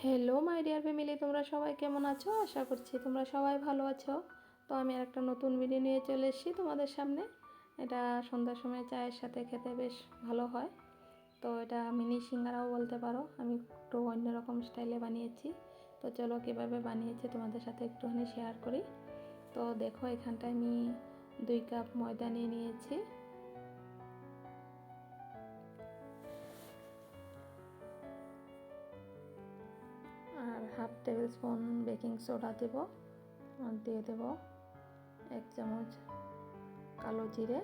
Hello my dear family, তোমরা সবাই কেমন আছো? আশা করছি তোমরা সবাই ভালো আছো। তো আমি আর একটা নতুন ভিডিও নিয়ে চলে এসেছি তোমাদের সামনে। এটা সন্ধ্যার সময় চায়ের সাথে খেতে বেশ ভালো হয়। তো এটা মিনি সিঙ্গারাও বলতে পারো। আমি একটু অন্যরকম স্টাইলে বানিয়েছি। তো চলো কীভাবে বানিয়েছি তোমাদের সাথে একটুখানি শেয়ার করি। তো দেখো, এখানটায় আমি 2 কাপ ময়দা নিয়ে নিয়েছি। আর half tablespoon baking soda দেব, আর দিয়ে দেব 1 চামচ কালো জিরে,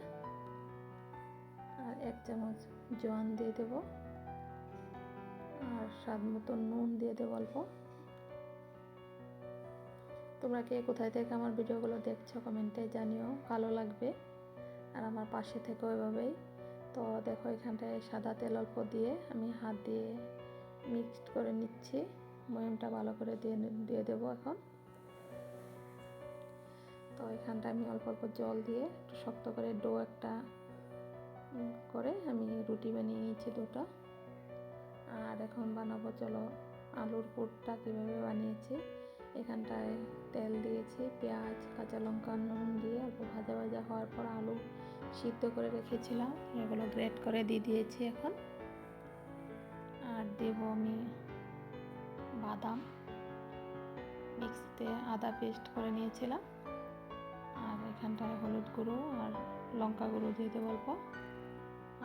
আর 1 চামচ জোয়ান দিয়ে দেব, আর স্বাদ মতো নুন দিয়ে দেবো অল্প। তোমরা কে কোথায় থেকে আমার ভিডিওগুলো দেখছো কমেন্টে জানিও, ভালো লাগবে। আর আমার পাশে থেকেও এভাবেই। তো দেখো, এখানটায় সাদা তেল অল্প দিয়ে আমি হাত দিয়ে মিক্সড করে নিচ্ছি। ময়ামটা ভালো করে দিয়ে দেবো এখন। তো এখানটা আমি অল্প অল্প জল দিয়ে একটু শক্ত করে ডো একটা করে আমি রুটি বানিয়ে নিয়েছি 2টা। আর এখন বানাবো, চলো আলুর পুরটা কীভাবে বানিয়েছি। এখানটায় তেল দিয়েছি, পেঁয়াজ, কাঁচা লঙ্কা, নুন দিয়ে অল্প ভাজা ভাজা হওয়ার পর আলু সিদ্ধ করে রেখেছিলাম, এগুলো গ্রেট করে দিয়ে দিয়েছি এখন। আর দেব আমি বাদাম, মিক্সিতে আদা পেস্ট করে নিয়েছিলাম। আর এখানটায় হলুদ গুঁড়ো আর লঙ্কা গুঁড়ো দিয়ে দেবো অল্প,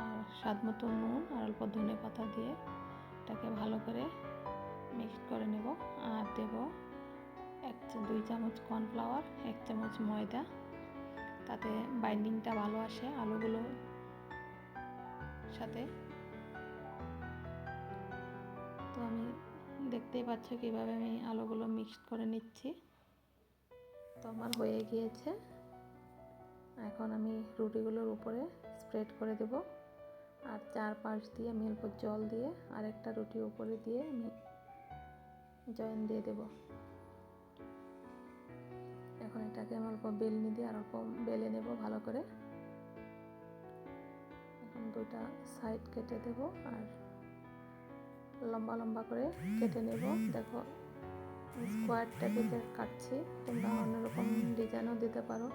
আর স্বাদ মতো নুন আর অল্প ধনে পাতা দিয়ে এটাকে ভালো করে মিক্সড করে নেব। আর দেব 2 চামচ কর্নফ্লাওয়ার, 1 চামচ ময়দা, তাতে বাইন্ডিংটা ভালো আসে আলুগুলোর সাথে। তো আমি দেখতেই পাচ্ছ কীভাবে আমি আলুগুলো মিক্সড করে নিচ্ছি। তো আমার হয়ে গিয়েছে। এখন আমি রুটিগুলোর উপরে স্প্রেড করে দেব, আর 4 পাশ দিয়ে আমি অল্প জল দিয়ে আরেকটা রুটি উপরে দিয়ে আমি জয়েন দিয়ে দেব। এখন এটাকে আমি অল্প বেলনি দিয়ে আর অল্প বেলে নেব ভালো করে। এখন 2টা সাইড কেটে দেব আর লম্বা লম্বা করে কেটে নেব। দেখো, স্কোয়ার টাইপে কাটছি, তোমরা অন্যরকম ডিজাইনও দিতে পারো।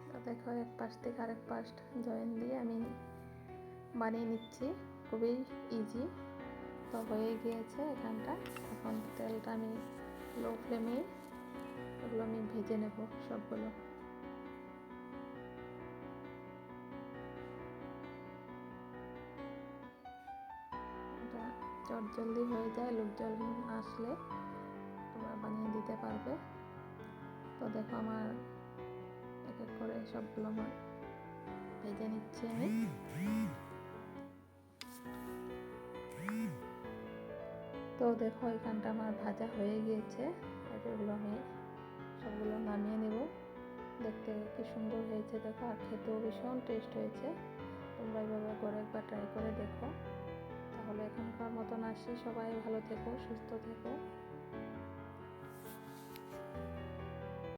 তো দেখো, এক পাশ থেকে আরেক পাশ জয়েন দিয়ে আমি বানিয়ে নিচ্ছি, খুবই ইজি। তো হয়ে গিয়েছে এখানটা। এখন তেলটা আমি লো ফ্লেমে এগুলো আমি ভেজে নেব সবগুলো। এটা চটজলদি হয়ে যায়, লোকজন আসলে তোমরা বানিয়ে দিতে পারবে। তো দেখো, আমার এক এক করে সবগুলো আমার ভেজে নিচ্ছি আমি। তো দেখো, এখানটা আমার ভাজা হয়ে গিয়েছে। এগুলো আমি সবগুলো নামিয়ে নেব। দেখতে কি সুন্দর হয়েছে দেখো, আর খেতেও ভীষণ টেস্ট হয়েছে। তোমরা এইভাবে করে একবার ট্রাই করে দেখো। তাহলে এখনকার মতন আসি, সবাই ভালো থেকো, সুস্থ থেকো।